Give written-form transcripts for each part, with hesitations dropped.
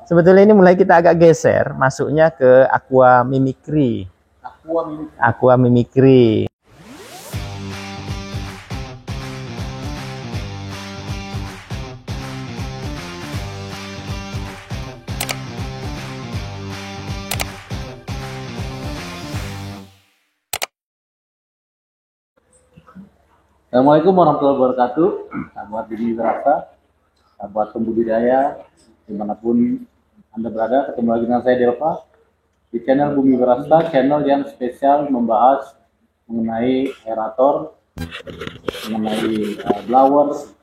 Sebetulnya ini mulai kita agak geser, masuknya ke aqua mimicry. Aqua mimicry. Assalamualaikum warahmatullahi wabarakatuh, sahabat Bumi Wirasta, sahabat pembudidaya, dimanapun Anda berada. Ketemu lagi dengan saya Delva di channel Bumi Wirasta, channel yang spesial membahas mengenai aerator, mengenai blower,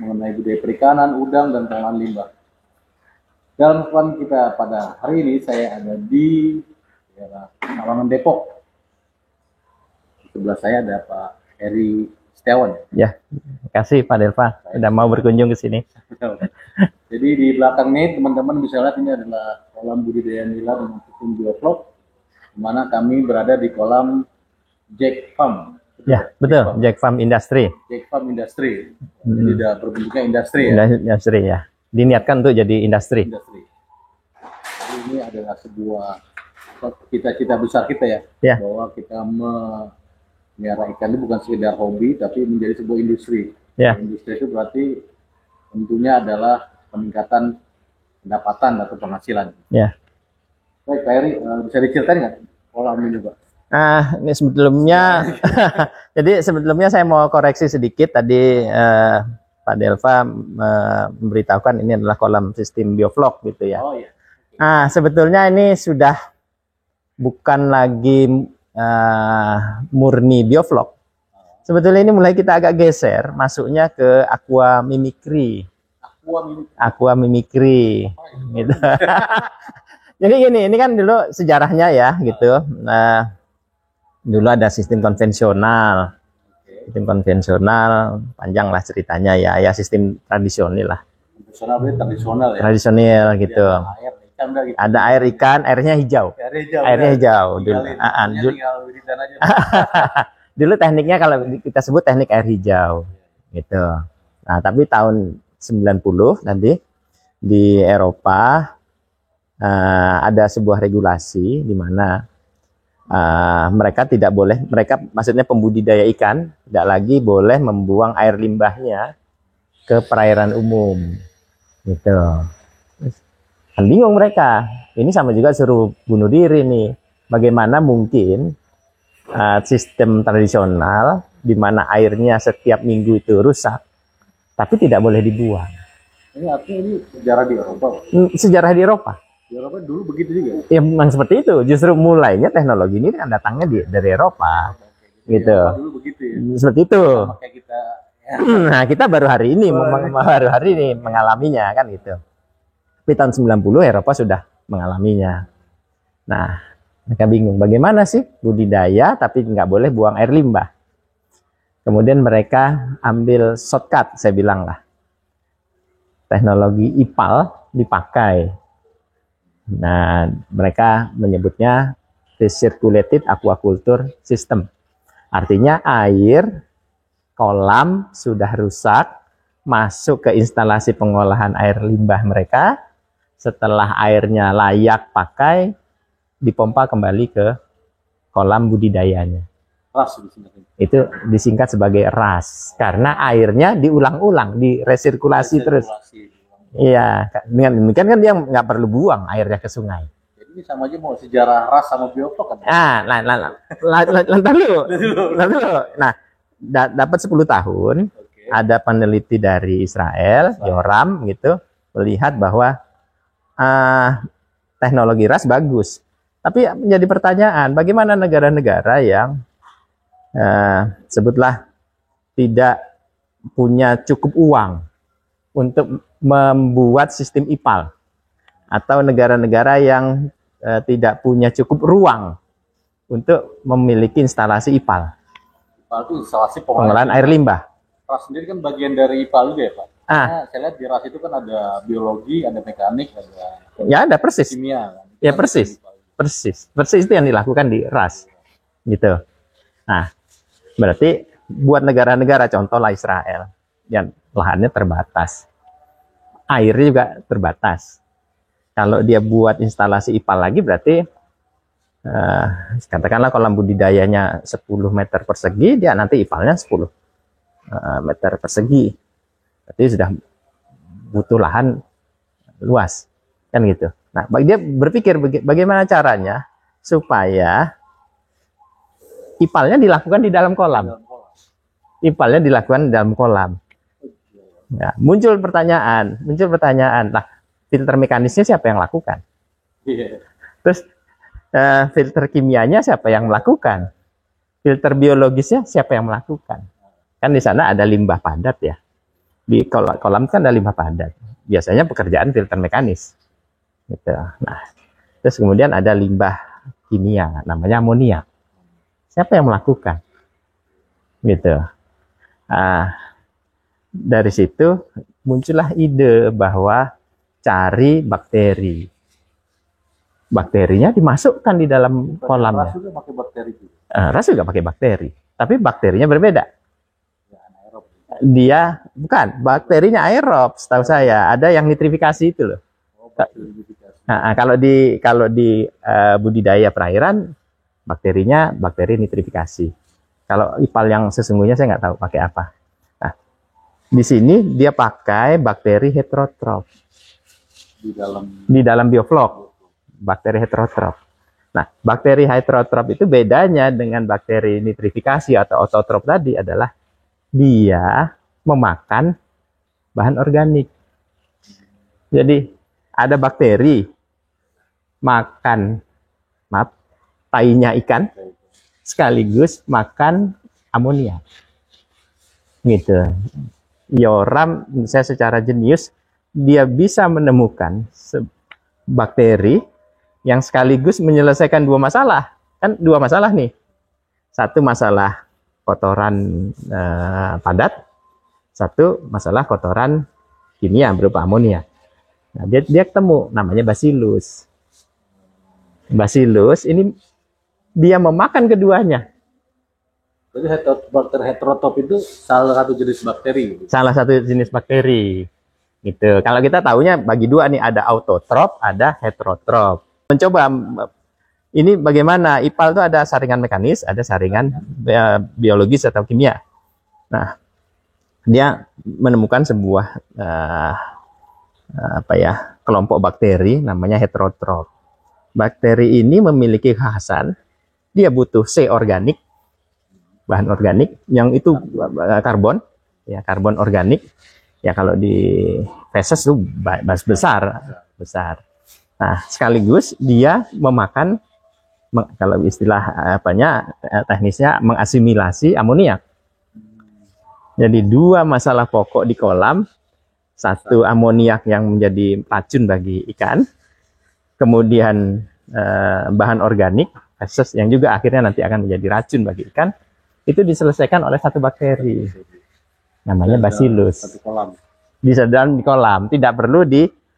mengenai budaya perikanan, udang, dan pengolahan limbah. Dalam kesempatan kita pada hari ini, saya ada di daerah Sawangan, Depok. Di sebelah saya ada Pak Heri Setiawan. Ya, terima kasih Pak Delva sudah mau berkunjung ke sini. Jadi di belakang ini teman-teman bisa lihat ini adalah kolam budidaya nila dengan sistem bioflok, di mana kami berada di kolam Jack Farm. Ya, betul, Jack Farm Industry. Jack Farm Industry. Jadi udah berbentuknya industri ya. Industri ya. Diniatkan untuk jadi industri. Jadi ini adalah sebuah cita-cita besar kita ya, bahwa kita melihara ikan itu bukan sekedar hobi, tapi menjadi sebuah industri. Industri itu berarti tentunya adalah peningkatan pendapatan atau penghasilan. Baik, Pak Heri, bisa diceritain nggak kolam ini, Pak? Ini sebelumnya, jadi sebelumnya saya mau koreksi sedikit. Tadi Pak Delva memberitahukan ini adalah kolam sistem bioflok gitu ya. Oh iya. Sebetulnya ini sudah bukan lagi murni bioflok. Sebetulnya ini mulai kita agak geser, masuknya ke aqua mimicry. Aqua mimicry. Gitu. Jadi gini, ini kan dulu sejarahnya ya gitu. Nah, dulu ada sistem konvensional. Sistem konvensional, panjang lah ceritanya ya, sistem tradisional lah. Tradisional ya. Tradisional gitu. Ada air ikan, airnya hijau. Airnya hijau. Dulu tekniknya kalau kita sebut teknik air hijau gitu. Nah, tapi tahun 90 nanti di Eropa ada sebuah regulasi di mana mereka tidak boleh, maksudnya pembudidaya ikan tidak lagi boleh membuang air limbahnya ke perairan umum gitu. Kan bingung mereka, ini sama juga suruh bunuh diri nih. Bagaimana mungkin sistem tradisional di mana airnya setiap minggu itu rusak, tapi tidak boleh dibuang. Ini artinya ini sejarah di Eropa. Sejarah di Eropa. Di Eropa dulu begitu juga. Ya memang seperti itu. Justru mulainya teknologi ini kan datangnya dari Eropa, gitu. Dulu begitu ya. Seperti itu. Kayak kita. Ya. Nah, kita baru hari ini mengalaminya kan gitu. Tapi tahun 90 Eropa sudah mengalaminya. Nah, mereka bingung bagaimana sih budidaya tapi nggak boleh buang air limbah. Kemudian mereka ambil shortcut, saya bilang lah. Teknologi IPAL dipakai. Nah, mereka menyebutnya recirculated aquaculture system. Artinya air kolam sudah rusak, masuk ke instalasi pengolahan air limbah mereka. Setelah airnya layak pakai, dipompa kembali ke kolam budidayanya. RAS itu disingkat sebagai RAS karena airnya diulang-ulang, diresirkulasi terus. Iya, dengan demikian kan dia nggak perlu buang airnya ke sungai. Jadi ini sama aja mau sejarah RAS sama bioflok kan? Nah, dapat 10 tahun, ada peneliti dari Israel, Yoram gitu, melihat bahwa teknologi RAS bagus. Tapi menjadi pertanyaan, bagaimana negara-negara yang sebutlah tidak punya cukup uang untuk membuat sistem IPAL, atau negara-negara yang tidak punya cukup ruang untuk memiliki instalasi IPAL. IPAL itu instalasi pengolahan air limbah. RAS sendiri kan bagian dari IPAL juga ya Pak? Saya lihat di RAS itu kan ada biologi, ada mekanik, ada persis. Kimia. Kan? Ya persis itu yang dilakukan di RAS gitu. Nah, berarti buat negara-negara contohlah Israel yang lahannya terbatas, airnya juga terbatas, Kalau dia buat instalasi IPAL lagi berarti katakanlah kolam budidayanya 10 meter persegi, dia nanti IPAL-nya 10 meter persegi. Berarti sudah butuh lahan luas, kan gitu. Nah, dia berpikir bagaimana caranya supaya IPAL-nya dilakukan di dalam kolam. IPAL-nya dilakukan di dalam kolam. Ya, muncul pertanyaan. Nah, filter mekanisnya siapa yang lakukan? Terus filter kimianya siapa yang melakukan? Filter biologisnya siapa yang melakukan? Kan di sana ada limbah padat ya. Di kolam kan ada limbah padat. Biasanya pekerjaan filter mekanis. Gitu. Nah, terus kemudian ada limbah kimia, namanya amonia. Siapa yang melakukan? Gitu. Dari situ muncullah ide bahwa cari bakteri. Bakterinya dimasukkan di dalam kolamnya. Ras juga pakai bakteri juga. Ras juga pakai bakteri, tapi bakterinya berbeda. Ya, anaerob. Dia bukan, bakterinya aerob, setahu saya. Ada yang nitrifikasi itu loh. Oh, bakterifikasi. Nah, kalau di budidaya perairan, bakterinya bakteri nitrifikasi. Kalau IPAL yang sesungguhnya saya nggak tahu pakai apa. Nah, di sini dia pakai bakteri heterotrof di dalam bioflok. Bakteri heterotrof. Nah, bakteri heterotrof itu bedanya dengan bakteri nitrifikasi atau autotrof tadi adalah dia memakan bahan organik. Jadi ada bakteri makan tainya ikan sekaligus makan amonia. Gitu. Ioram saya secara jenius dia bisa menemukan bakteri yang sekaligus menyelesaikan dua masalah. Kan dua masalah nih. Satu masalah kotoran padat, satu masalah kotoran kimia berupa amonia. Nah, dia ketemu namanya Bacillus. Bacillus ini dia memakan keduanya. Jadi bakteri heterotop itu salah satu jenis bakteri. Salah satu jenis bakteri. Gitu. Kalau kita tahunya bagi dua nih, ada autotrop, ada heterotrop. Mencoba ini bagaimana IPAL itu ada saringan mekanis, ada saringan biologis atau kimia. Nah, dia menemukan sebuah kelompok bakteri namanya heterotrop. Bakteri ini memiliki kekhasan, dia butuh C organik, bahan organik, yang itu karbon, ya karbon organik. Ya kalau di feses itu besar. Nah, sekaligus dia memakan, kalau istilah teknisnya mengasimilasi amoniak. Jadi dua masalah pokok di kolam, satu amoniak yang menjadi racun bagi ikan, kemudian bahan organik feses yang juga akhirnya nanti akan menjadi racun bagi ikan, itu diselesaikan oleh satu bakteri. Namanya Bacillus. Bisa dalam di kolam, tidak perlu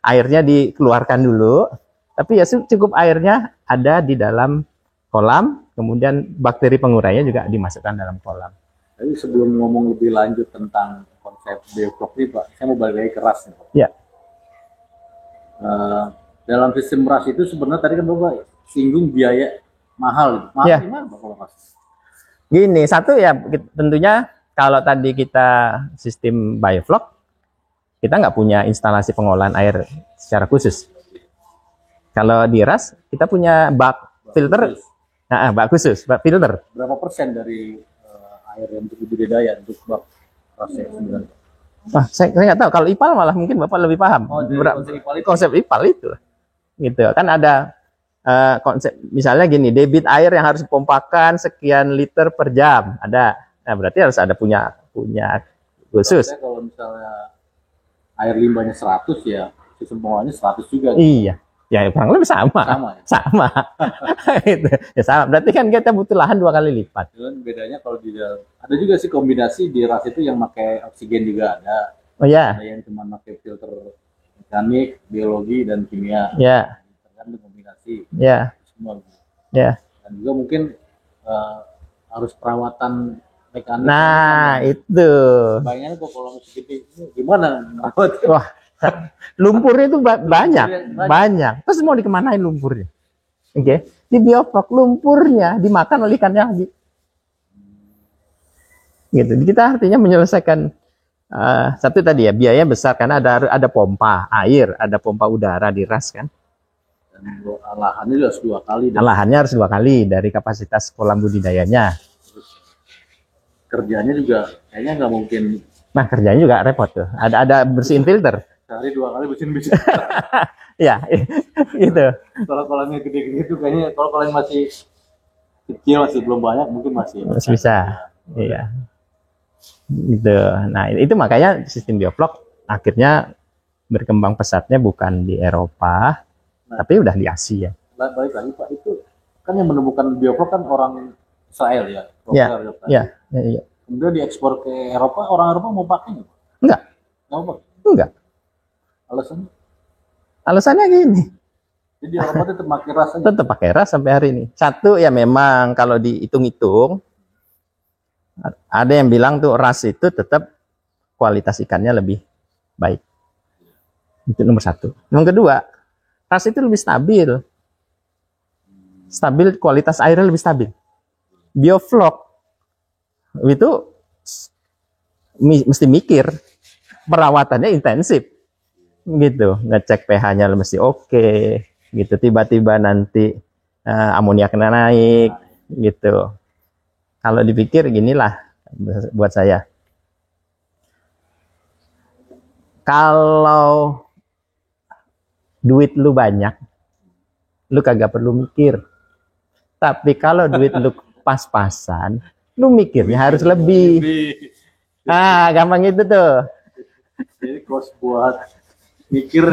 airnya dikeluarkan dulu, tapi ya cukup airnya ada di dalam kolam, kemudian bakteri pengurainya juga dimasukkan dalam kolam. Jadi sebelum ngomong lebih lanjut tentang konsep bioflok ini, Pak, saya mau balik lagi ke ras nih, Pak. Ya. Dalam sistem ras itu sebenarnya tadi kan Bapak singgung biaya mahal. Mahal gimana Pak kalau ras? Gini, satu ya tentunya kalau tadi kita sistem bioflok, kita nggak punya instalasi pengolahan air secara khusus. Kalau di ras, kita punya bak filter, bak khusus, bak filter. Berapa persen dari air yang untuk budidaya untuk bak rasnya sebenarnya? Wah, saya nggak tahu. Kalau IPAL malah mungkin Bapak lebih paham. Konsep IPAL itu. Gitu. Kan ada konsep, misalnya gini, debit air yang harus dipompakan sekian liter per jam. Ada. Nah, berarti harus ada punya khusus. Kalau misalnya air limbahnya 100 ya, sistem pengolahannya 100 juga. Iya. Ya kurang lebih sama. Sama. Itu. Ya sama. Berarti kan kita butuh lahan 2 kali lipat. Cuman bedanya kalau ada juga sih kombinasi di ras itu yang pakai oksigen juga ada. Oh ya. Ada yang cuma pakai filter mekanik, biologi dan kimia. Ya. Tergantung kombinasi. Ya. Semua. Ya. Dan juga mungkin harus perawatan mekanik. Nah, itu. Bayangannya kok kalau segede gimana ngerawat? Wah, Lumpurnya itu banyak. Terus mau dikemanain lumpurnya? Oke, di bioflok lumpurnya dimakan oleh ikan lagi. Gitu. Kita artinya menyelesaikan satu tadi ya, biaya besar karena ada pompa air, ada pompa udara di ras kan. Dan lahannya harus 2 kali. Lahannya harus 2 kali dari kapasitas kolam budidayanya. Kerjanya juga kayaknya nggak mungkin. Nah, kerjanya juga repot tuh. Ada bersihin filter. Sehari 2 kali bersihin. Ya, gitu. Kalau kolamnya gede-gede itu kayaknya, kalau kolam masih kecil, masih belum banyak, mungkin masih bisa. Iya. Gitu. Nah, itu makanya sistem bioflok akhirnya berkembang pesatnya bukan di Eropa, tapi udah di Asia. Baik lagi Pak, itu kan yang menemukan bioflok kan orang Israel ya. Iya. Kemudian diekspor ke Eropa, orang Eropa mau pakai nggak? Enggak. Enggak. Alasannya gini. Jadi Eropa tetap pakai ras aja. Tetap pakai ras sampai hari ini. Satu ya memang kalau dihitung-hitung ada yang bilang tuh ras itu tetap kualitas ikannya lebih baik. Itu nomor 1. Nomor kedua, ras itu lebih stabil. Kualitas airnya lebih stabil. Bioflok itu mesti mikir, perawatannya intensif. Gitu, ngecek pH-nya mesti oke, gitu. Tiba-tiba nanti amoniaknya naik, gitu. Kalau dipikir ginilah buat saya. Kalau duit lu banyak, lu kagak perlu mikir. Tapi kalau duit lu pas-pasan, lu mikirnya harus lebih. Ah, gampang itu tuh. Jadi kos buat mikir,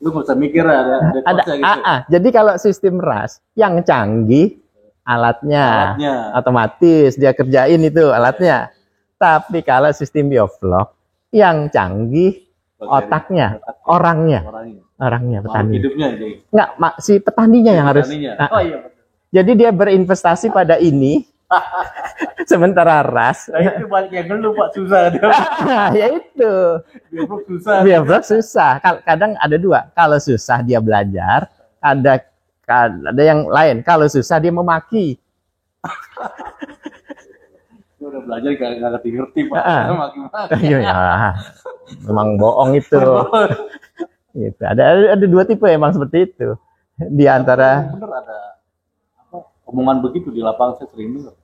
lu nggak usah mikir, ada gitu. Jadi kalau sistem ras yang canggih, alatnya otomatis dia kerjain itu alatnya. Tapi kalau sistem bioflok yang canggih, otaknya, orangnya petani. Hidupnya jadi. Enggak, si petaninya yang harus. Jadi dia berinvestasi pada ini. Sementara ras. Itu balik yang dulu Pak, susah. Ya itu. Bioflok susah. Kadang ada 2. Kalau susah dia belajar, ada yang lain. Kalau susah dia memaki. Udah belajar nggak ngerti Pak. Maki-maki. Ya, memang bohong itu. Gitu. Ada 2 tipe emang seperti itu. Di antara bener ada omongan begitu di lapangan, saya sering dengar.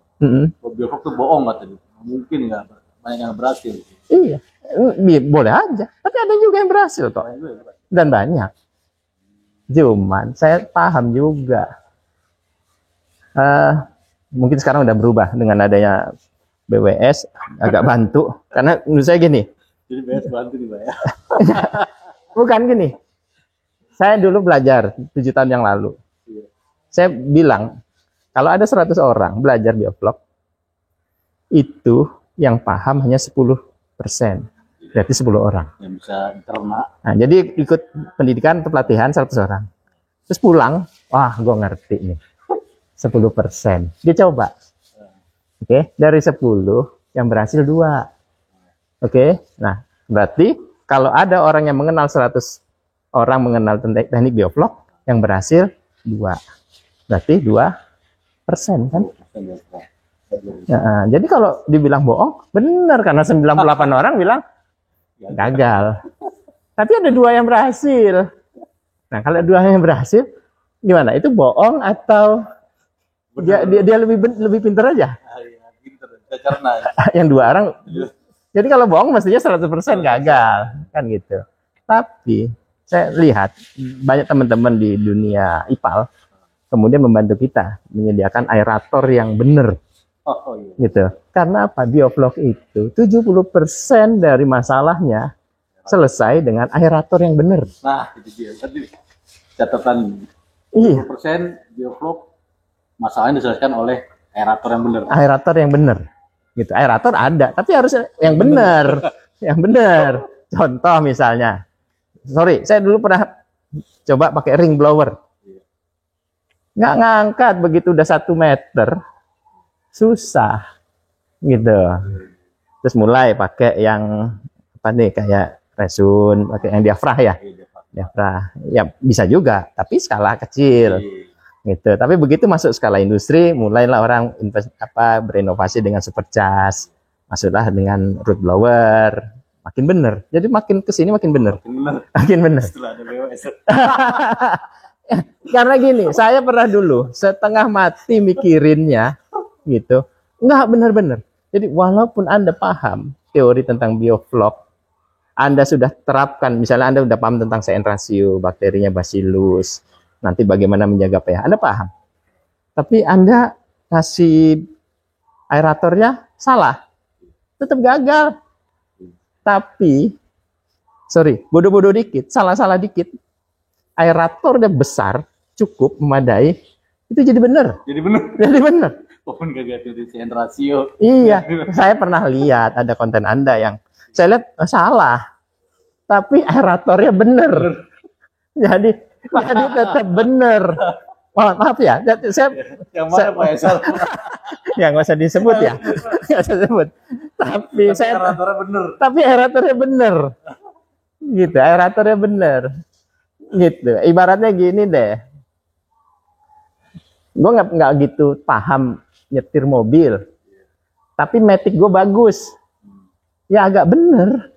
Bioflok itu bohong katanya. Mungkin nggak banyak yang berhasil. Iya, boleh aja. Tapi ada juga yang berhasil kok. Dan banyak. Cuman saya paham juga. Mungkin sekarang udah berubah dengan adanya BWS, agak bantu. Karena menurut saya gini. Jadi BWS bantu nih Pak ya. Bukan gini. Saya dulu belajar 7 tahun yang lalu. Saya bilang, kalau ada 100 orang belajar bioflok, itu yang paham hanya 10%. Berarti 10 orang. Yang bisa ternak. Nah, jadi ikut pendidikan atau pelatihan 100 orang. Terus pulang, wah gue ngerti nih. 10%. Dia coba. Oke, dari 10, yang berhasil 2. Oke, nah berarti kalau ada orang yang mengenal 100 orang mengenal teknik bioflok, yang berhasil 2. Berarti 2% kan? Jadi kalau dibilang bohong, benar, karena 98 orang bilang gagal. Tapi ada 2 yang berhasil. Nah, kalau 2 yang berhasil, gimana? Itu bohong atau dia lebih pintar aja? Yang 2 orang. Jadi kalau bohong mestinya 100% gagal, kan gitu. Tapi saya lihat banyak teman-teman di dunia IPAL kemudian membantu kita menyediakan aerator yang benar. Gitu. Karena apa? Bioflok itu 70% dari masalahnya selesai dengan aerator yang benar. Nah, itu dia. Tadi catatan 70% bioflok masalahnya diselesaikan oleh aerator yang benar. Aerator yang benar. Gitu. Aerator ada, tapi harus yang benar. Yang benar. Contoh misalnya. Sorry, saya dulu pernah coba pakai ring blower. Nggak ngangkat begitu udah 1 meter. Susah. Gitu. Terus mulai pakai yang apa nih, kayak resun, pakai yang diafrah ya. Diafrah. Ya bisa juga, tapi skala kecil. Gitu. Tapi begitu masuk skala industri, mulailah orang berinovasi dengan supercharge, masuklah dengan root blower, makin bener. Jadi makin kesini makin bener. Makin bener. Setelah ada BWS. Karena gini, saya pernah dulu setengah mati mikirinnya, gitu, nggak bener-bener. Jadi walaupun Anda paham teori tentang bioflok, Anda sudah terapkan, misalnya Anda sudah paham tentang CN ratio, bakterinya Bacillus, nanti bagaimana menjaga pH, Anda paham. Tapi Anda kasih aeratornya salah, tetap gagal. Tapi, bodoh-bodoh dikit, salah-salah dikit, aeratornya besar, cukup, memadai, itu jadi benar. Jadi benar. Walaupun gagal dari CN ratio. Iya, saya pernah lihat ada konten Anda yang saya lihat salah, tapi aeratornya benar. Jadi tetap benar. Maaf ya, saya yang mana Pak ya salah? Ya nggak usah disebut ya, nggak usah sebut. Tapi aeratornya benar. Tapi aeratornya benar. Gitu, aeratornya benar. Gitu, ibaratnya gini deh. Gue nggak gitu paham nyetir mobil, tapi matic gue bagus. Ya agak bener.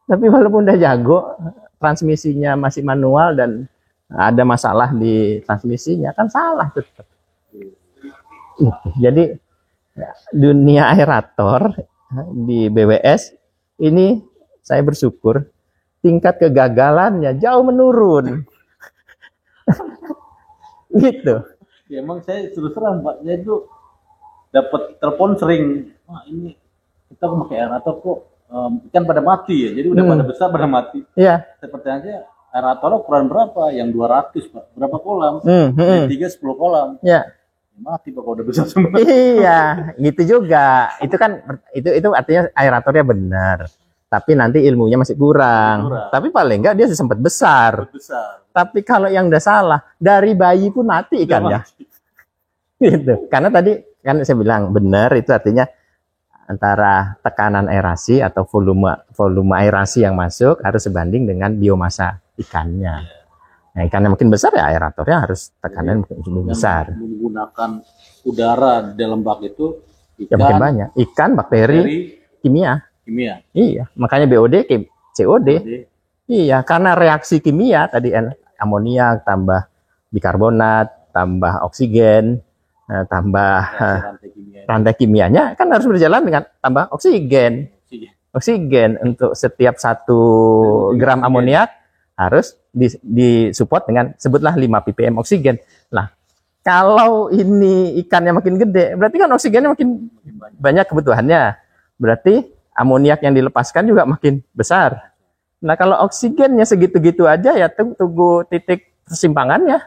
Tapi walaupun udah jago, transmisinya masih manual dan ada masalah di transmisinya, kan salah tetap. Jadi dunia aerator di BWS ini saya bersyukur tingkat kegagalannya jauh menurun. Gitu. Ya emang saya terus terang Pak, saya itu dapat telepon sering, wah ini kita pakai aerator kok ikan pada mati ya, jadi udah pada besar pada mati. Iya. Saya pertanyaannya aerator ukuran berapa? Yang 200 Pak, berapa kolam? Yang 3 10 kolam. Iya. Mati Pak kalau udah besar semua. Iya, gitu juga. Itu kan itu artinya aeratornya benar. Tapi nanti ilmunya masih kurang. Tapi paling enggak dia sempat besar. Tapi kalau yang udah salah, dari bayi pun mati ikannya. Gitu. Karena tadi kan saya bilang benar, itu artinya antara tekanan aerasi atau volume aerasi yang masuk harus sebanding dengan biomasa ikannya. Nah, ikan yang makin besar ya aeratornya harus tekanan lebih besar. Menggunakan udara di dalam bak itu ikan, ya makin banyak. Ikan, bakteri, kimia. Iya, makanya BOD COD. Iya, karena reaksi kimia tadi amoniak tambah bikarbonat, tambah oksigen, tambah rantai kimianya kan harus berjalan dengan tambah oksigen. Oksigen untuk setiap 1 gram amoniak harus disupport dengan sebutlah 5 ppm oksigen. Nah, kalau ini ikannya makin gede, berarti kan oksigennya makin banyak kebutuhannya. Berarti amoniak yang dilepaskan juga makin besar. Nah, kalau oksigennya segitu-gitu aja ya tunggu titik persimpangannya.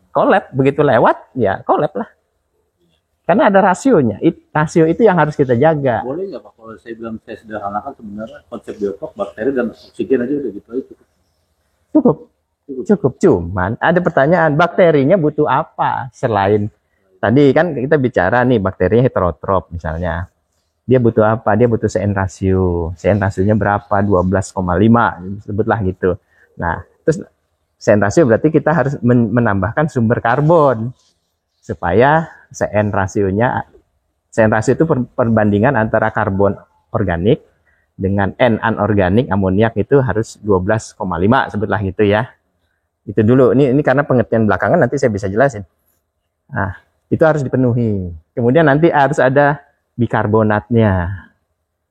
Kolab. Begitu lewat ya kolab lah. Karena ada rasionya. Rasio itu yang harus kita jaga. Boleh nggak Pak kalau saya bilang saya sederhanakan sebenarnya konsep bioflok bakteri dan oksigen aja udah gitu aja cukup. Cuman ada pertanyaan, bakterinya butuh apa selain tadi kan kita bicara nih bakterinya heterotrop misalnya. Dia butuh apa? Dia butuh CN ratio. CN rasionya berapa? 12,5 sebutlah gitu. Nah, terus CN ratio berarti kita harus menambahkan sumber karbon supaya CN ratio itu perbandingan antara karbon organik dengan N anorganik amoniak itu harus 12,5 sebutlah gitu ya. Itu dulu. Ini karena pengertian belakangan nanti saya bisa jelasin. Nah, itu harus dipenuhi. Kemudian nanti harus ada bikarbonatnya.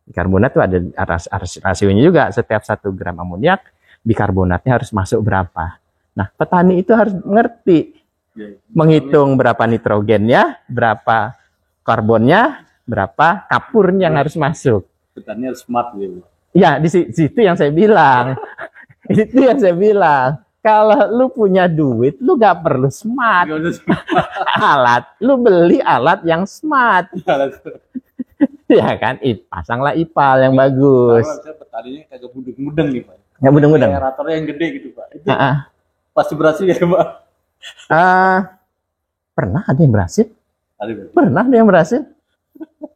Bikarbonat itu ada rasionya juga. Setiap 1 gram amoniak, bikarbonatnya harus masuk berapa. Nah, petani itu harus mengerti. Menghitung berapa nitrogennya, berapa karbonnya, berapa kapur yang harus masuk. Petani harus smart gitu. Ya, di situ yang saya bilang. Itu yang saya bilang. Kalau lu punya duit, lu gak perlu smart. Alat, lu beli alat yang smart. Ya kan, pasanglah ipal yang bagus. Saya petaninya kagak mudeng-mudeng nih Pak. Ya mudeng-mudeng. Aeratornya yang gede gitu Pak. Itu pasti berhasil ya Pak. Pernah ada yang berhasil. Pernah ada yang berhasil.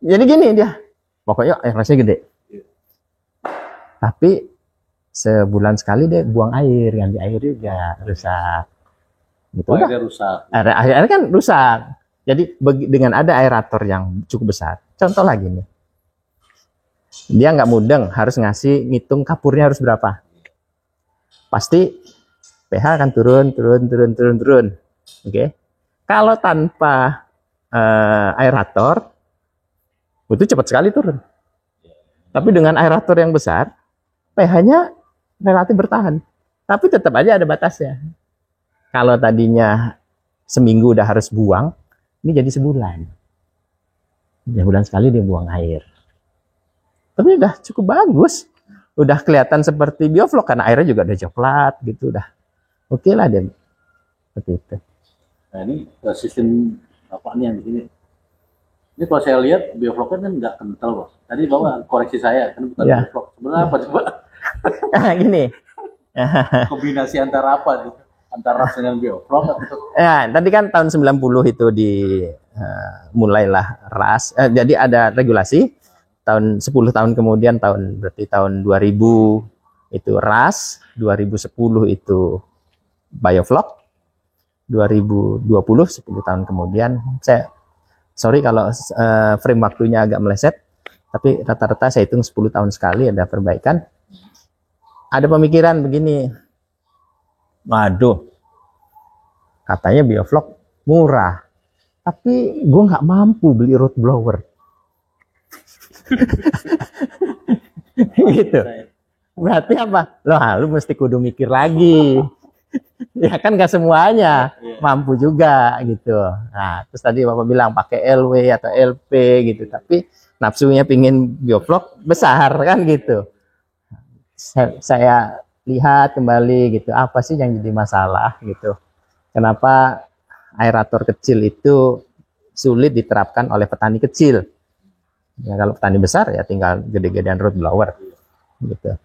Jadi gini dia. Pokoknya aerasinya gede. Tapi sebulan sekali dia buang air, ganti air juga rusak. Gitu udah. Airnya rusak. Airnya kan rusak. Jadi dengan ada aerator yang cukup besar. Contoh lagi nih. Dia nggak mudeng, harus ngitung kapurnya harus berapa. Pasti pH akan turun. Oke. Kalau tanpa aerator, itu cepat sekali turun. Tapi dengan aerator yang besar, pH-nya relatif bertahan. Tapi tetap aja ada batasnya. Kalau tadinya seminggu udah harus buang, ini jadi sebulan. Sebulan sekali dia buang air. Tapi udah cukup bagus. Udah kelihatan seperti bioflok karena airnya juga udah coklat gitu, udah oke lah dia. Seperti itu. Nah ini sistem apa nih yang di sini? Ini kalau saya lihat biofloknya kan nggak kental, Bos. Tadi Bapak koreksi saya, kan bukan bioflok. Sebenarnya apa coba? Gini. Kombinasi antara apa tuh? Antara ras dengan bioflok atau? Ya, tadi kan tahun 90 itu mulailah ras. Jadi ada regulasi. Tahun 10 tahun kemudian berarti tahun 2000 itu ras, 2010 itu bioflok, 2020 10 tahun kemudian sorry kalau frame waktunya agak meleset, tapi rata-rata saya hitung 10 tahun sekali ada perbaikan. Ada pemikiran begini, waduh, katanya bioflok murah, tapi gue nggak mampu beli root blower. Gitu. Berarti apa? Lu mesti kudu mikir lagi. Ya kan gak semuanya mampu juga gitu. Nah, terus tadi Bapak bilang pakai LW atau LP gitu, tapi nafsunya pingin bioflok besar kan gitu. Saya lihat kembali gitu, apa sih yang jadi masalah gitu. Kenapa aerator kecil itu sulit diterapkan oleh petani kecil? Ya, kalau petani besar ya tinggal gede-gedean root blower gitu.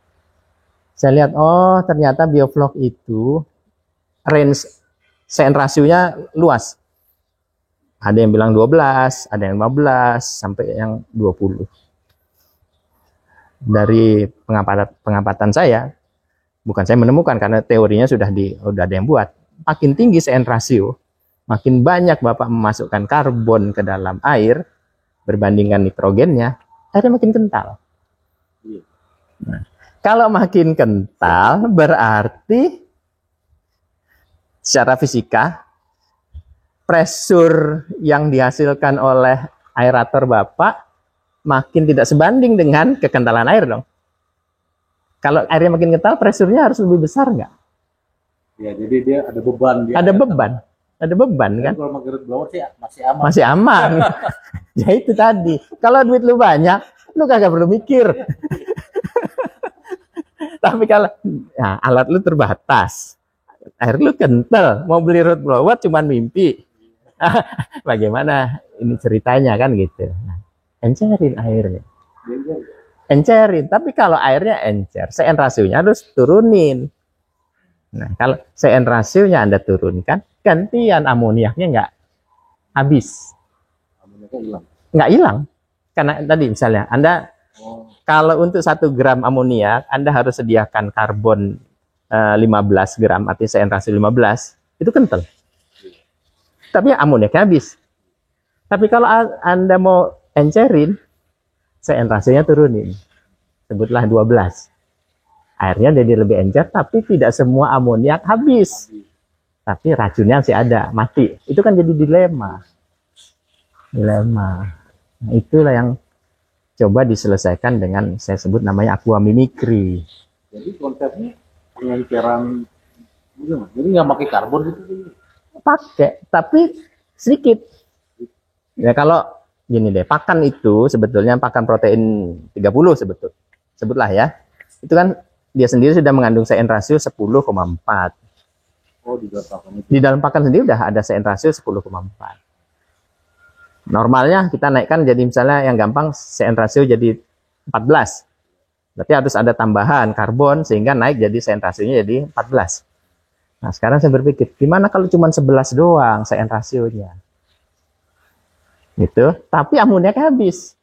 Saya lihat, oh ternyata bioflok itu range CN rasionya luas. Ada yang bilang 12, ada yang 15, sampai yang 20. Dari pengamatan saya, bukan saya menemukan karena teorinya sudah ada yang buat. Makin tinggi CN rasio, makin banyak Bapak memasukkan karbon ke dalam air, berbandingkan nitrogennya, airnya makin kental. Nah, kalau makin kental berarti secara fisika pressure yang dihasilkan oleh aerator Bapak makin tidak sebanding dengan kekentalan air dong. Kalau airnya makin kental, pressure-nya harus lebih besar nggak? Ya, jadi dia ada beban. Ada beban kan? Kalau pakai root blower sih masih aman. Masih aman. Ya itu tadi. Kalau duit lu banyak, lu kagak perlu mikir. Tapi kalau alat lu terbatas, air lu kental, mau beli root blower cuman mimpi. Bagaimana ini ceritanya kan gitu. Nah, encerin airnya. Encerin. Tapi kalau airnya encer, CN rasionya harus turunin. Nah, kalau CN rasionya Anda turunkan, gantian amoniaknya nggak habis. Nggak hilang. Karena tadi misalnya Anda kalau untuk 1 gram amoniak Anda harus sediakan karbon 15 gram, artinya CN rasio 15, itu kental. Tapi amoniaknya habis. Tapi kalau Anda mau encerin, CN rasionya turunin. Sebutlah 12. Airnya jadi lebih encer, tapi tidak semua amoniak habis. Tapi racunnya masih ada, mati. Itu kan jadi dilema. Nah, itulah yang coba diselesaikan dengan saya sebut namanya aqua mimicry. Jadi konsepnya pengenceran, jadi nggak pakai karbon gitu? Pakai, tapi sedikit. Ya kalau gini deh, pakan itu sebetulnya pakan protein 30 sebutlah ya. Itu kan dia sendiri sudah mengandung CN rasio 10,4. Oh, di dalam pakan itu. Di dalam pakan sendiri udah ada CN rasio 10,4. Normalnya kita naikkan jadi misalnya yang gampang CN rasio jadi 14. Berarti harus ada tambahan karbon sehingga naik jadi CN rasionya jadi 14. Nah, sekarang saya berpikir, gimana kalau cuma 11 doang CN rasionya? Gitu, tapi amoniaknya habis.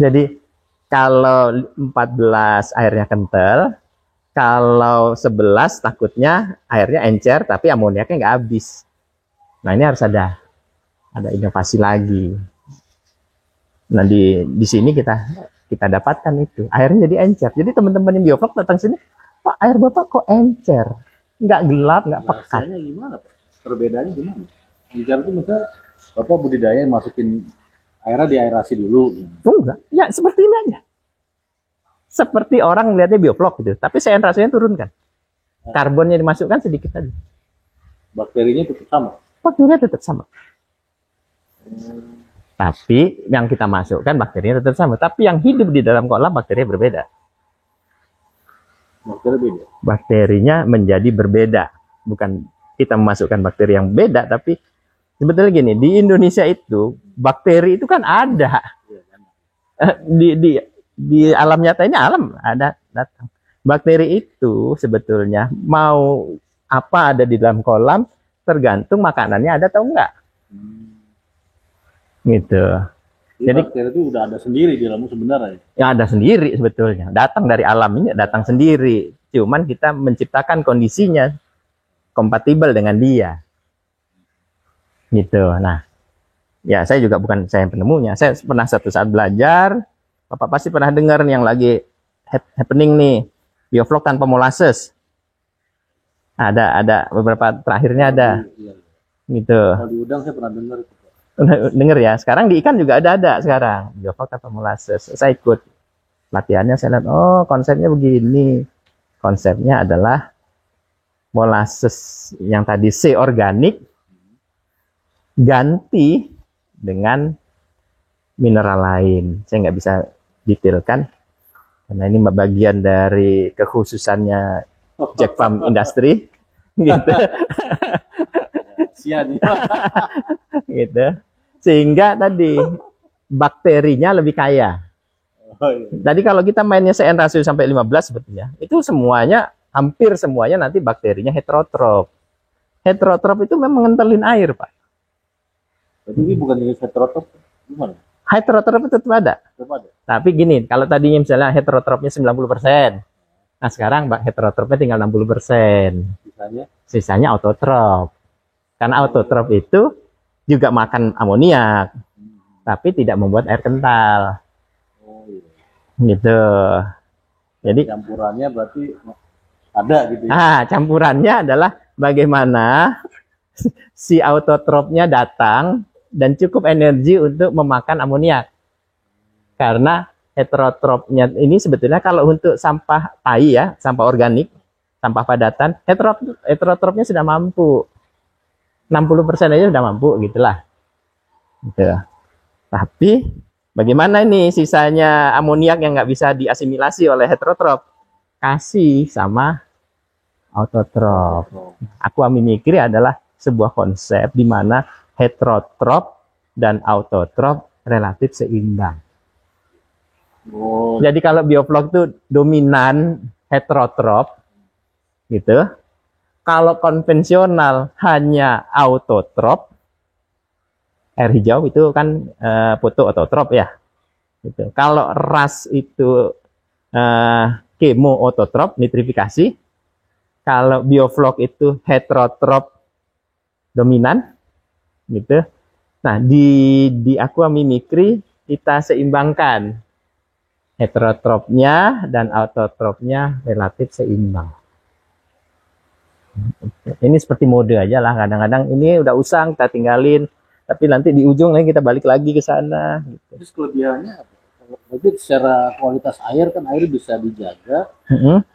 Jadi Kalau 14 airnya kental, kalau 11 takutnya airnya encer tapi amoniaknya nggak habis. Nah ini harus ada inovasi lagi. Nah di sini kita dapatkan itu airnya jadi encer. Jadi teman-teman yang bioflok datang sini, Pak, air Bapak kok encer? Nggak gelap, nggak pekat. Rasanya gimana Pak? Perbedaannya gimana? Encer itu misalnya Bapak budidaya masukin airnya diaerasi dulu. Enggak, ya seperti ini aja. Seperti orang melihatnya bioflok gitu, tapi rasanya turunkan. Karbonnya dimasukkan sedikit aja. Bakterinya tetap sama. Bakterinya tetap sama. Tapi yang kita masukkan bakterinya tetap sama. Tapi yang hidup di dalam kolam bakterinya berbeda. Bakteri beda. Bakterinya menjadi berbeda. Bukan kita memasukkan bakteri yang beda, tapi sebetulnya gini, di Indonesia itu bakteri itu kan ada. Di alam nyatanya alam ada datang. Bakteri itu sebetulnya mau apa ada di dalam kolam tergantung makanannya ada atau enggak. Gitu. Jadi bakteri itu udah ada sendiri di dalam sebenarnya. Ya ada sendiri sebetulnya. Datang dari alam ini datang sendiri. Cuman kita menciptakan kondisinya kompatibel dengan dia. Gitu. Nah, ya saya juga bukan saya yang penemunya. Saya pernah satu saat belajar. Bapak pasti pernah dengar yang lagi happening nih, bioflok tanpa molasses. Ada beberapa terakhirnya ada. Gitu. Kalau di udang saya pernah dengar itu. Dengar ya. Sekarang di ikan juga ada sekarang bioflok tanpa molasses. Saya ikut latihannya, saya lihat oh konsepnya begini. Konsepnya adalah molasses yang tadi C organik ganti dengan mineral lain. Saya nggak bisa detailkan karena ini bagian dari kekhususannya Jack Farm Industry gitu. Sian. Gitu. Sehingga tadi bakterinya lebih kaya. Oh, iya. Tadi kalau kita mainnya CN rasio sampai 15 sebetulnya, itu semuanya hampir semuanya nanti bakterinya heterotrof. Heterotrof itu memang ngentelin air, Pak. Jadi ini bukan jenis heterotrof, gimana? Heterotrof itu tetap ada. Tetap ada. Tapi gini, kalau tadinya misalnya heterotropnya 90%, nah sekarang heterotropnya tinggal 60%. Sisanya autotrof. Karena autotrof itu juga makan amoniak, tapi tidak membuat air kental. Oh, iya. Gitu. Jadi campurannya berarti ada gitu ya. Campurannya adalah bagaimana si autotrofnya datang dan cukup energi untuk memakan amoniak. Karena heterotropnya ini sebetulnya kalau untuk sampah tai ya, sampah organik, sampah padatan, heterotropnya sudah mampu. 60% aja sudah mampu gitulah. Gitu. Tapi bagaimana ini sisanya amoniak yang nggak bisa diasimilasi oleh heterotrop? Kasih sama autotrof. Aqua mimicry adalah sebuah konsep di mana heterotrop dan autotrof relatif seimbang. Oh. Jadi kalau bioflok itu dominan heterotrop, gitu. Kalau konvensional hanya autotrop, air hijau itu kan foto autotrop ya. Gitu. Kalau ras itu kemo autotrop, nitrifikasi. Kalau bioflok itu heterotrop dominan, gitu. Nah di aqua mimicry kita seimbangkan heterotropnya dan autotropnya relatif seimbang. Ini seperti mode aja lah, kadang-kadang ini udah usang kita tinggalin, tapi nanti di ujung lagi kita balik lagi ke sana. Gitu. Terus kelebihannya apa? Berarti secara kualitas air kan air bisa dijaga,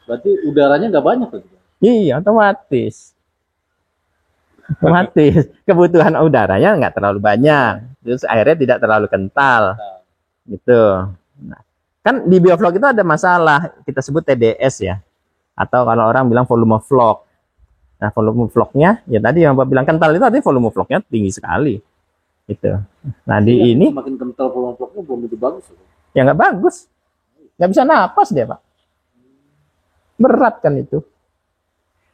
berarti udaranya nggak banyak gitu. Iya, otomatis. Kebutuhan udaranya nggak terlalu banyak, terus airnya tidak terlalu kental, gitu. Nah, kan di bioflok itu ada masalah, kita sebut TDS ya, atau kalau orang bilang volume flok. Nah, volume floknya, ya tadi yang Bapak bilang kental itu artinya volume floknya tinggi sekali. Gitu. Nah, di ini semakin kental volume floknya belum itu bagus. Ya nggak bagus. Nggak bisa napas dia, Pak. Berat kan itu.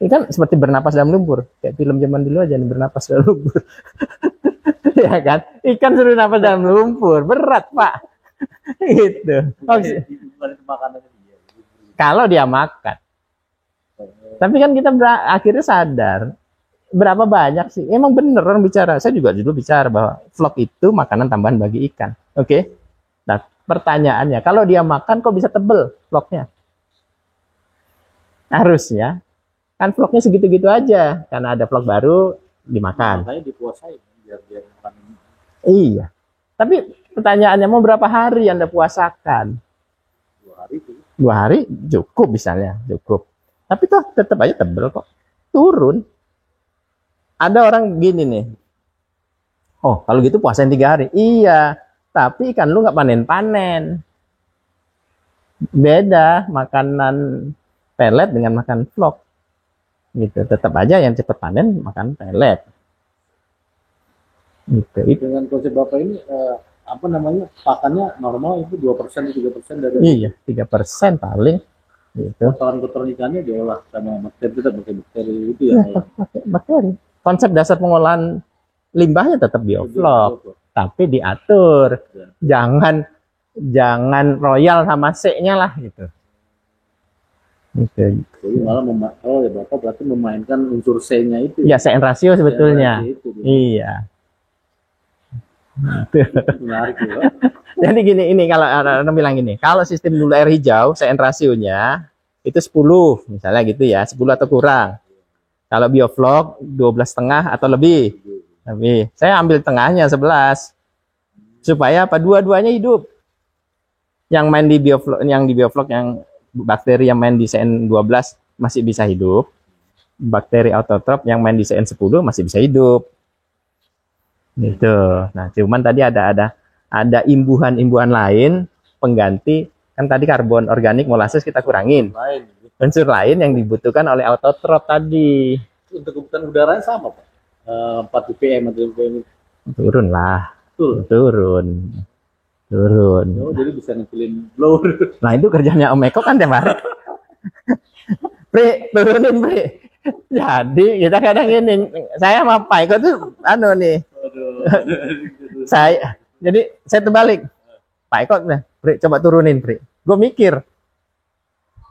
Ini kan seperti bernapas dalam lumpur. Kayak film zaman dulu aja nih, bernapas dalam lumpur. Ya kan? Ikan suruh napas dalam lumpur. Berat, Pak. Gitu. Bukan itu makanannya dia. Kalau dia makan. Tapi kan kita akhirnya sadar berapa banyak sih? Emang bener orang bicara. Saya juga dulu bicara bahwa vlog itu makanan tambahan bagi ikan. Oke. Nah, pertanyaannya, kalau dia makan kok bisa tebel vlognya? Harusnya kan vlognya segitu-gitu aja karena ada vlog baru dimakan. Makanya dipuasain biar dia makan. Iya. Tapi pertanyaannya mau berapa hari Anda puasakan? 2 hari itu. 2 hari cukup misalnya, cukup. Tapi toh tetap aja tebel kok. Turun. Ada orang gini nih. Oh, kalau gitu puasain 3 hari. Iya, tapi ikan lu nggak panen-panen. Beda makanan pelet dengan makan vlog. Gitu. Tetap aja yang cepat panen makan pelet. Gitu. Dengan konsep Bapak ini apa namanya? Pakannya normal itu 2% 3% dari Iya, 3% paling. Gitu. kotoran-kotoran ikannya diolah sama bakteri, tetap pakai bakteri itu ya. Iya, pakai bakteri. Konsep dasar pengolahan limbahnya tetap bioflok, tapi diatur. Ya. Jangan royal sama C-nya lah gitu. Gitu. Jadi malah kalau ya Bapak berarti memainkan unsur C-nya itu. Ya, CN rasio sebetulnya. Itu, Iya. menarik ya. Jadi gini, ini kalau orang bilang gini, kalau sistem dulu air hijau, CN rasionya itu 10, misalnya gitu ya, 10 atau kurang. Kalau bioflok 12,5 atau lebih. Lebih. Saya ambil tengahnya 11. Supaya apa? Dua-duanya hidup. Yang main di bioflok yang bakteri yang main di CN12 masih bisa hidup. Bakteri autotrop yang main di CN10 masih bisa hidup. Gitu. Nah, cuman tadi ada imbuhan-imbuhan lain pengganti, kan tadi karbon organik molases kita kurangin. Unsur lain yang dibutuhkan oleh autotrop tadi. Untuk kebutuhan udaranya sama Pak. 4 ppm atau ppm Turun lah. Turun. Oh, jadi bisa ngecilin blower. Nah, itu kerjanya Om Eko kan tiap hari. Pri, turunin Pri. Jadi kita kadang ini, saya sama Pak Eko tuh nih. Jadi saya terbalik. Pak Eko bilang, Pri, coba turunin Pri. Gue mikir,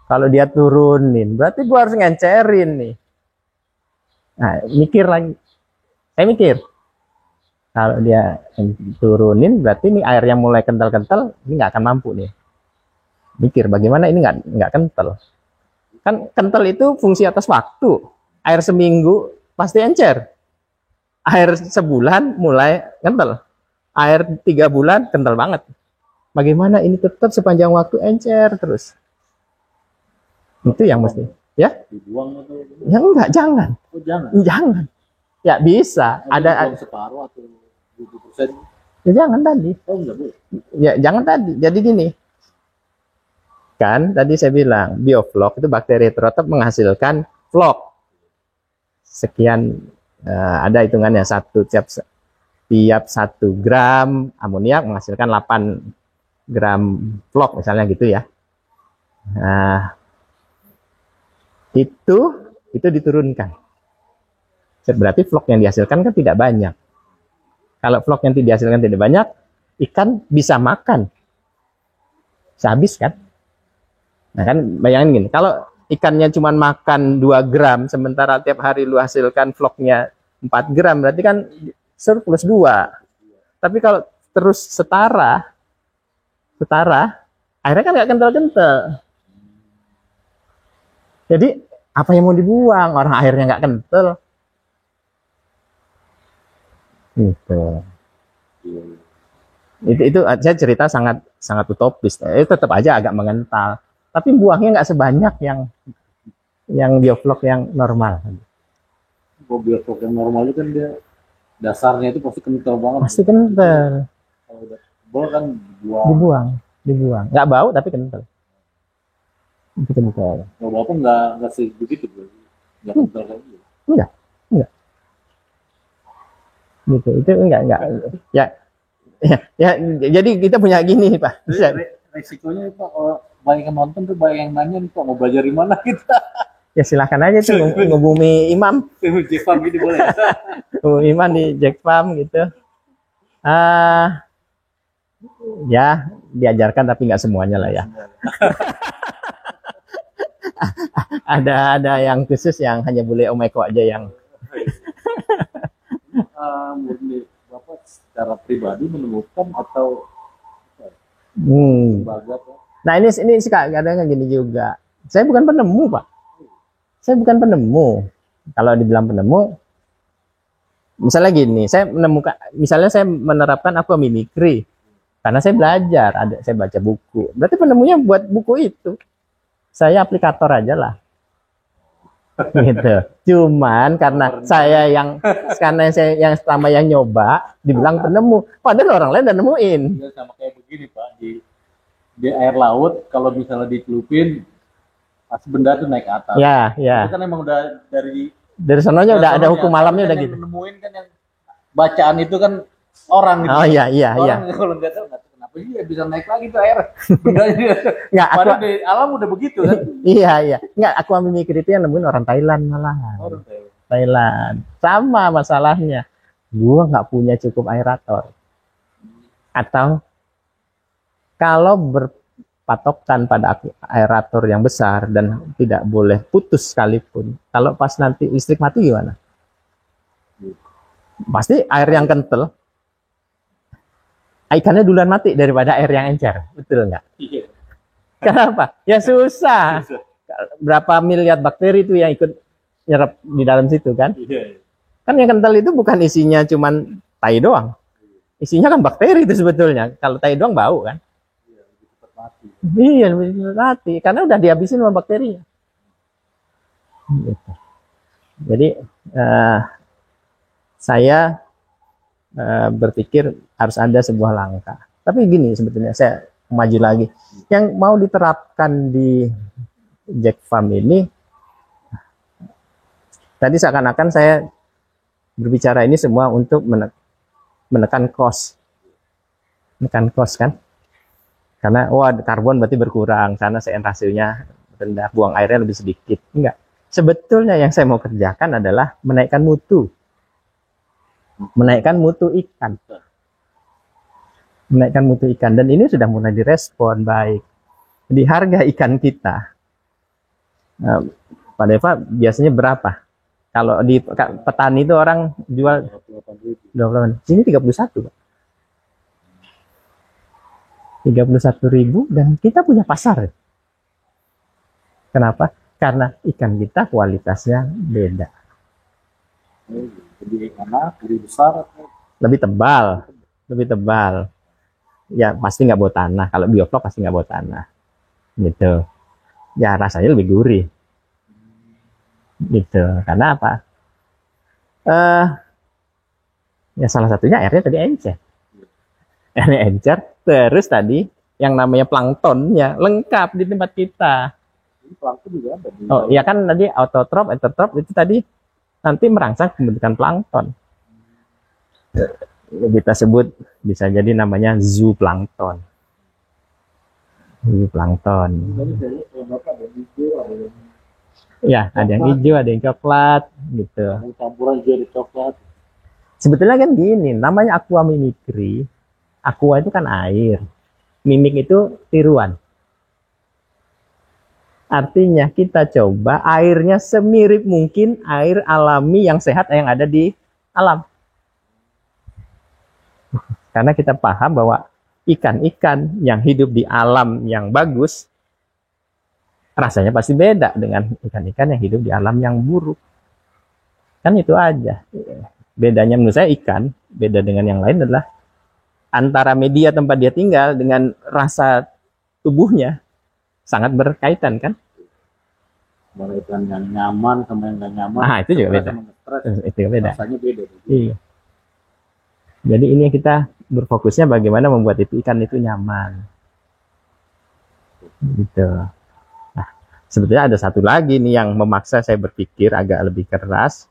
kalau dia turunin, berarti gue harus ngencerin nih. Nah, mikir lagi. Saya mikir, kalau dia turunin, berarti ini air yang mulai kental-kental, ini nggak akan mampu nih. Mikir, bagaimana ini nggak kental. Kan kental itu fungsi atas waktu. Air seminggu pasti encer. Air sebulan mulai kental. Air 3 bulan kental banget. Bagaimana ini tetap sepanjang waktu encer terus. Itu yang mesti. Ya? Dibuang atau? Ya enggak, jangan. Oh, jangan. Jangan. Ya bisa. Ada separuh atau 20%. Ya jangan tadi. Oh, enggak boleh. Ya jangan tadi. Jadi gini. Kan tadi saya bilang bioflok itu bakteri heterotop menghasilkan flok. Sekian ada hitungannya tiap 1 gram amoniak menghasilkan 8 gram flok misalnya gitu ya. Nah, itu diturunkan. Berarti flok yang dihasilkan kan tidak banyak. Kalau flok yang dihasilkan tidak banyak, ikan bisa makan. Sehabis kan? Nah kan bayangin gini, kalau ikannya cuma makan 2 gram, sementara tiap hari lu hasilkan vlognya 4 gram, berarti kan surplus 2. Tapi kalau terus setara, akhirnya kan nggak kental-kental. Jadi apa yang mau dibuang? Orang airnya nggak kental. Gitu. Itu saya cerita sangat utopis. Itu tetap aja agak mengental. Tapi buangnya nggak sebanyak yang bioflok yang normal. Kalau bioflok yang normal itu kan dia dasarnya itu pasti kental banget. Pasti kental. Kalau udah tebal kan dibuang. Nggak bau tapi kental. Itu kental. Kalau Bapak nggak segitu berarti. Nggak kental kayak gitu. Enggak. Gitu. Itu enggak. Ya, jadi kita punya gini Pak. Resikonya Pak, kalau banyak yang nonton tuh banyak yang nanya nih Pak, mau belajar di mana kita? Ya silahkan aja tuh ngubungi Imam. Jack Farm gitu boleh. Ngubungi Imam di Jack Farm gitu. Ya diajarkan tapi nggak semuanya lah ya. Ada yang khusus yang hanya boleh Om Eko aja yang Murni Bapak secara pribadi menemukan atau hmm. lembaga Pak? Nah ini sih Kak, kadang gini juga. Saya bukan penemu Pak. Saya bukan penemu. Kalau dibilang penemu, misalnya gini, misalnya saya menerapkan aqua mimicry karena saya belajar, saya baca buku. Berarti penemunya buat buku itu. Saya aplikator aja lah. Gitu. Cuman karena saya yang selama yang nyoba dibilang penemu, padahal orang lain udah nemuin. Ya, sama kayak begini Pak, di air laut kalau misalnya dicelupin pasti benda tuh naik ke atas. Ya. Itu kan emang udah dari sononya udah ada hukum alamnya udah gitu. Nemuin kan yang bacaan itu kan orang gitu. Oh iya. Orang kalau nggak tahu kenapa dia bisa naik lagi tuh air. Nggak, padahal di alam udah begitu kan. Iya. Nggak, aqua mimicry itu yang nemuin orang Thailand malah. Thailand. Sama masalahnya. Gua nggak punya cukup aerator. Atau kalau berpatokkan pada aerator yang besar dan tidak boleh putus sekalipun, kalau pas nanti listrik mati gimana? Pasti air yang kental, ikannya duluan mati daripada air yang encer, betul nggak? Iya. Kenapa? Ya susah. Berapa miliar bakteri itu yang ikut nyerap di dalam situ kan? Iya. Kan yang kental itu bukan isinya cuman tai doang, isinya kan bakteri itu sebetulnya. Kalau tai doang bau kan? Iya, lebih cepat mati karena udah dihabisin sama bakteri. Gitu. Jadi saya berpikir harus ada sebuah langkah. Tapi gini sebetulnya saya maju lagi. Yang mau diterapkan di Jack Farm ini, tadi seakan-akan saya berbicara ini semua untuk menekan cost. Menekan cost kan? Karena karbon berarti berkurang, karena CN rasionya rendah, buang airnya lebih sedikit. Enggak. Sebetulnya yang saya mau kerjakan adalah menaikkan mutu. Menaikkan mutu ikan. Menaikkan mutu ikan. Dan ini sudah mulai direspon baik. Di harga ikan kita, Pak Deva, biasanya berapa? Kalau di petani itu orang jual 28. Sini 31, Pak. 31.000 dan kita punya pasar. Kenapa? Karena ikan kita kualitasnya beda. Lebih besar, lebih tebal. Ya pasti nggak bau tanah. Kalau bioflok pasti nggak bau tanah. Gitu. Ya rasanya lebih gurih. Gitu. Karena apa? Ya salah satunya airnya tadi encer. Airnya encer. Terus tadi yang namanya planktonnya lengkap di tempat kita. Plankton juga ada. Oh iya kan tadi autotrop, entertrop itu tadi nanti merangsang pembentukan plankton. Kita sebut bisa jadi namanya zooplankton. Zooplankton. Ya ada yang hijau, ada yang coklat, gitu. Campuran jadi coklat. Sebetulnya kan gini, namanya aqua mimicry. Aqua itu kan air, mimik itu tiruan. Artinya kita coba airnya semirip mungkin air alami yang sehat yang ada di alam. Karena kita paham bahwa ikan-ikan yang hidup di alam yang bagus, rasanya pasti beda dengan ikan-ikan yang hidup di alam yang buruk. Kan itu aja. Bedanya menurut saya ikan, beda dengan yang lain adalah antara media tempat dia tinggal dengan rasa tubuhnya sangat berkaitan kan? Berkaitan yang nyaman sama yang nggak nyaman. Ah itu juga beda. Itu juga beda. Rasanya beda. Iya. Jadi ini kita berfokusnya bagaimana membuat ikan itu nyaman. Gitu. Nah, sebetulnya ada satu lagi nih yang memaksa saya berpikir agak lebih keras.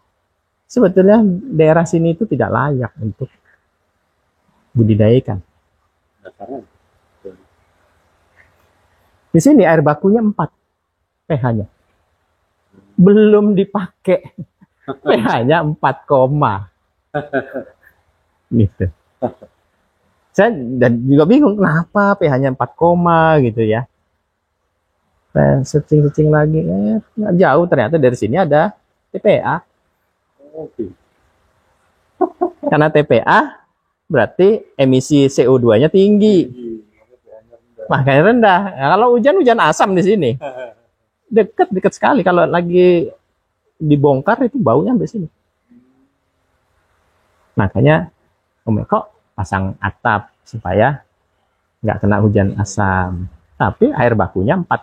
Sebetulnya daerah sini itu tidak layak untuk budidaya ikan. Di sini air bakunya 4 pH-nya. Belum dipakai. pH-nya 4, gitu. Saya dan juga bingung kenapa pH-nya 4, gitu ya. Saya searching lagi, nggak jauh ternyata dari sini ada TPA. Oke. Karena TPA berarti emisi CO2-nya tinggi, makanya rendah. Nah, kalau hujan asam di sini, deket sekali. Kalau lagi dibongkar itu baunya sampai sini. Makanya Om Eko pasang atap supaya nggak kena hujan asam. Tapi air bakunya 4,5.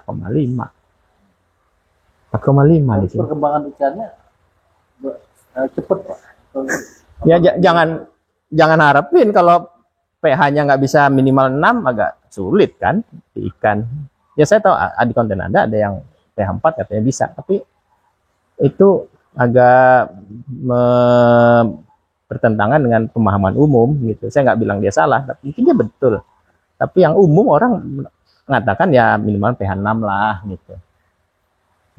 4,5 di sini. Perkembangan ikannya cepet Pak. Ya jangan harapin kalau pH-nya nggak bisa minimal 6, agak sulit kan di ikan. Ya saya tahu di konten Anda ada yang pH 4 katanya bisa, tapi itu agak bertentangan dengan pemahaman umum gitu. Saya nggak bilang dia salah, tapi mungkin dia betul. Tapi yang umum orang mengatakan ya minimal pH 6 lah gitu.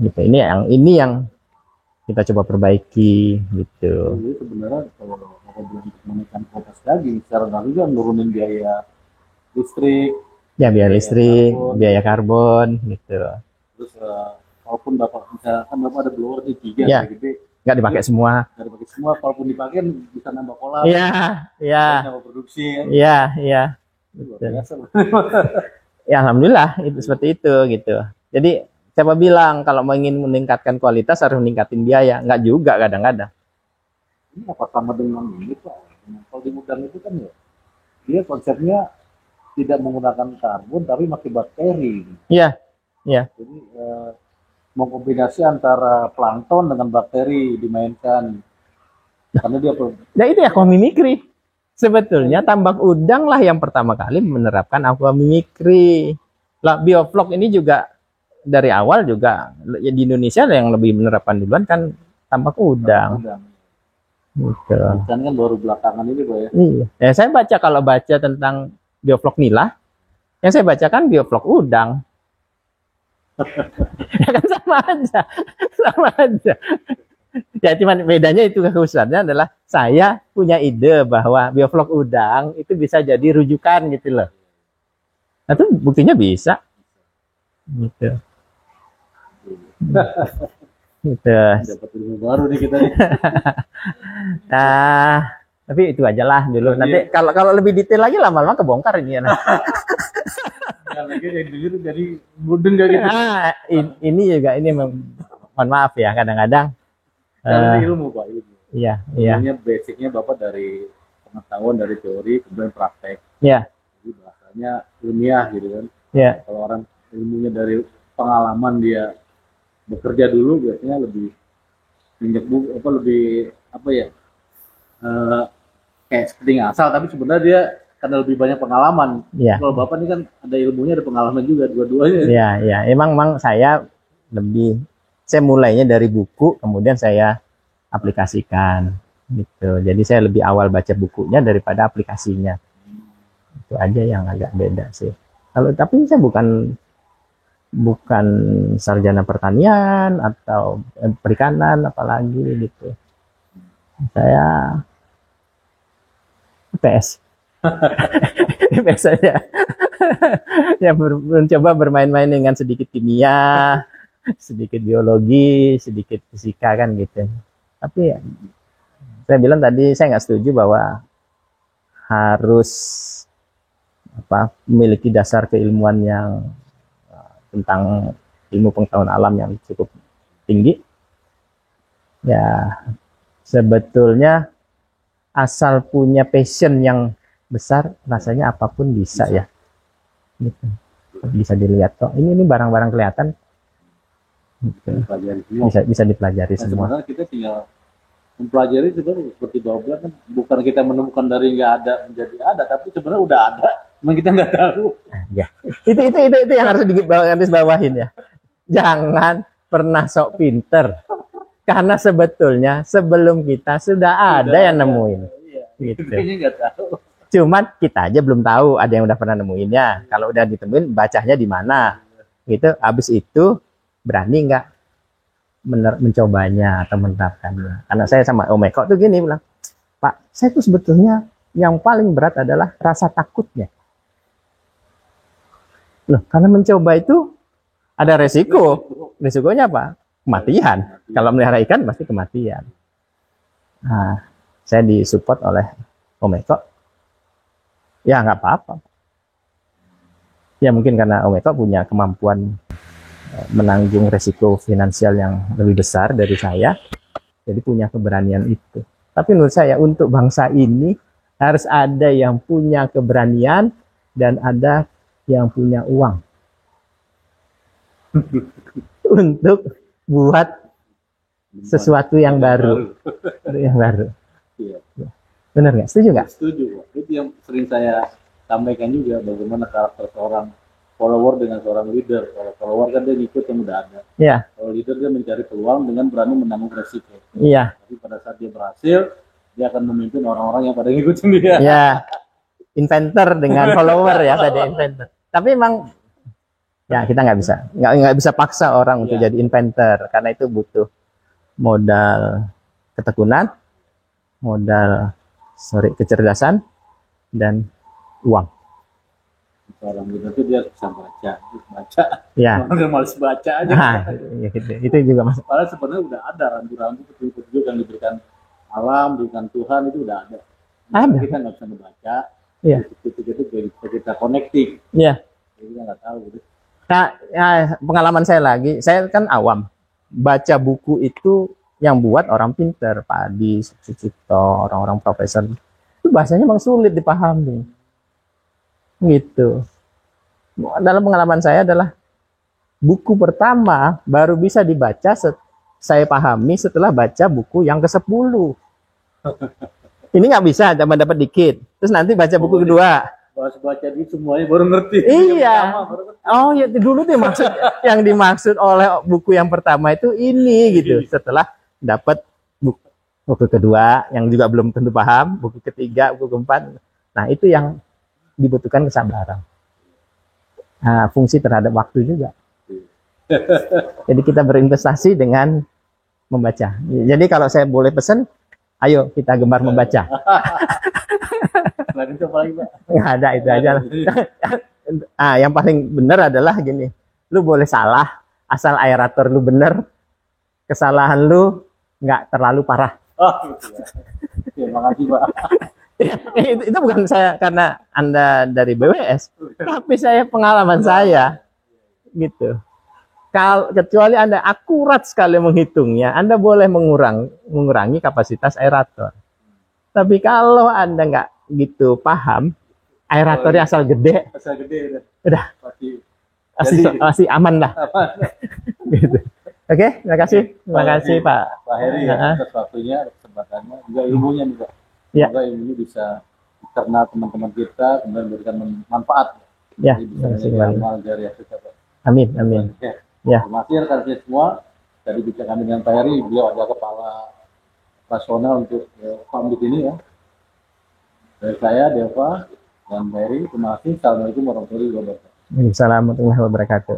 Gitu. Ini yang kita coba perbaiki gitu. Jadi sebenarnya kalau bilang menekan kualitas daging secara langsung nurunin biaya listrik. Ya biaya listrik, biaya karbon gitu. Terus walaupun misalkan Bapak ada blower di 3 ya, gede, nggak dipakai semua. Nggak dipakai semua, kalaupun dipakai bisa nambah kolam. Iya, iya. Nambah produksi kan. Iya, iya. Biasa. Ya alhamdulillah itu seperti itu gitu. Jadi siapa bilang kalau mau ingin meningkatkan kualitas harus meningkatin biaya? Nggak juga kadang-kadang. Ini apa sama dengan ini Pak? Kalau di udang itu kan ya, dia konsepnya tidak menggunakan karbon tapi pakai bakteri. Iya, iya. Jadi mengkombinasi antara plankton dengan bakteri dimainkan. Karena dia Nah itu aquamimicry. Sebetulnya tambak udang lah yang pertama kali menerapkan aquamimicry. Lah bioflok ini juga dari awal juga ya, di Indonesia yang lebih menerapkan duluan kan tambak udang. Gitu. Kan baru belakangan ini Pak ya. Iya. Ya, saya kalau baca tentang bioflok nila, yang saya bacakan bioflok udang. Ya kan sama aja. Ya cuman bedanya itu kekhususannya adalah saya punya ide bahwa bioflok udang itu bisa jadi rujukan gitu loh. Nah, itu buktinya bisa. Gitu. Gitu. Dapat ilmu baru nih kita nih. Nah, tapi itu aja lah dulu. Nanti kalau lebih detail lagi lama-lama kebongkar ini ya. Lagi yang dulu jadi mudeng gak gitu. Ini juga mohon maaf ya kadang-kadang. Ilmu Pak, ilmu. Iya. Ilmunya basicnya Bapak dari pengetahuan, dari teori, kemudian praktek. Iya. Jadi bahasanya ilmiah gitu kan. Iya. Kalau orang ilmunya dari pengalaman dia bekerja dulu biasanya lebih kayak seperti ngasal, tapi sebenarnya dia karena lebih banyak pengalaman. Ya. Kalau Bapak ini kan ada ilmunya, ada pengalaman juga, dua-duanya. Iya. Emang saya mulainya dari buku, kemudian saya aplikasikan gitu. Jadi saya lebih awal baca bukunya daripada aplikasinya. Itu aja yang agak beda sih. Tapi saya bukan sarjana pertanian atau perikanan apalagi gitu. Saya IPS. IPS saja. Ya mencoba bermain-main dengan sedikit kimia, sedikit biologi, sedikit fisika kan gitu. Tapi saya bilang tadi saya nggak setuju bahwa harus memiliki dasar keilmuan yang tentang ilmu pengetahuan alam yang cukup tinggi. Ya sebetulnya asal punya passion yang besar, rasanya apapun bisa ya. Gitu. Bisa dilihat kok. Ini barang-barang kelihatan. Gitu. Bisa dipelajari semua. Sebenarnya kita tinggal mempelajari seperti Bapak bilang kan, bukan kita menemukan dari nggak ada menjadi ada, tapi sebenarnya udah ada, memang kita nggak tahu. Ya, itu yang harus dibawahin ya. Jangan pernah sok pinter, karena sebetulnya sebelum kita sudah ada yang nemuin. Iya, gitu. Nggak tahu. Cuman kita aja belum tahu ada yang udah pernah nemuinnya. Kalau udah ditemuin, bacanya di mana? Gitu. Habis itu berani nggak mencobanya atau menerapkannya? Karena saya sama Om Eko tuh gini bilang, Pak, saya tuh sebetulnya yang paling berat adalah rasa takutnya. Loh, karena mencoba itu ada resiko. Resikonya apa? Kematian. Kalau melihara ikan pasti kematian. Nah, saya disupport oleh Om Eko. Ya nggak apa-apa. Ya mungkin karena Om Eko punya kemampuan menanggung resiko finansial yang lebih besar dari saya. Jadi punya keberanian itu. Tapi menurut saya untuk bangsa ini harus ada yang punya keberanian dan ada yang punya uang untuk buat sesuatu yang baru. Yang baru. Iya. Benar nggak? Setuju nggak? Setuju, Pak. Itu yang sering saya sampaikan juga, bagaimana karakter seorang follower dengan seorang leader. Kalau follower kan dia ngikut yang udah ada. Iya. Kalau leader dia mencari peluang dengan berani menanggung resiko. Iya. Tapi pada saat dia berhasil, dia akan memimpin orang-orang yang pada ngikutin dia. Iya. Inventor dengan follower ya, tadi inventor. Tapi emang ya kita nggak bisa paksa orang untuk jadi inventor karena itu butuh modal ketekunan, modal kecerdasan dan uang. Orang gitu tuh dia bisa baca. Ya. Orang yang malas baca aja. Nah, ya gitu. Itu juga masuk. Padahal sebenarnya udah ada rambu-rambu petunjuk yang diberikan alam, diberikan Tuhan, itu udah ada. Ada. Kita nggak bisa membaca. Iya. Itu kita connecting. Iya. Jadi kita nggak tahu. Gitu. Nah, ya, pengalaman saya lagi, saya kan awam. Baca buku itu yang buat orang pinter, Pak Adi, Sucipto, orang-orang profesor. Itu bahasanya memang sulit dipahami. Gitu. Dalam pengalaman saya adalah buku pertama baru bisa dibaca saya pahami setelah baca buku yang ke-10. Ini nggak bisa, cuma dapat dikit. Terus nanti baca buku kedua. Baca ini semuanya baru ngerti. Iya. Oh ya dulu tuh maksud yang dimaksud oleh buku yang pertama itu ini gitu. Setelah dapat buku kedua yang juga belum tentu paham, buku ketiga, buku keempat. Nah itu yang dibutuhkan kesabaran. Nah, fungsi terhadap waktu juga. Jadi kita berinvestasi dengan membaca. Jadi kalau saya boleh pesan, ayo kita gemar membaca. Lagi apa lagi, Pak? Nggak ada, itu aja. Yang paling benar adalah gini, lu boleh salah, asal aerator lu bener, kesalahan lu nggak terlalu parah. Oh, gitu ya. Ya, makasih, Pak. itu bukan saya karena Anda dari BWS, tapi saya pengalaman saya, gitu. Kecuali Anda akurat sekali menghitungnya, Anda boleh mengurangi kapasitas aerator. Tapi kalau Anda nggak gitu paham, aeratornya asal gede, udah pasti aman lah. Gitu. Oke, terima kasih Pak Heri ya, atas waktunya, kesempatannya, juga ilmunya juga. Ya. Semoga ilmu bisa dicerna teman-teman kita, kemudian memberikan manfaat. Ya, bisa menjadi amal jariah kita, Pak. Amin. Ya. Terima kasih rekan-rekan semua. Tadi bicara kami dengan Pak Heri, beliau adalah kepala operasional untuk farm di sini ya. Dari saya, Deva, dan Pak Heri, terima kasih. Assalamualaikum warahmatullahi wabarakatuh. Assalamualaikum warahmatullahi wabarakatuh.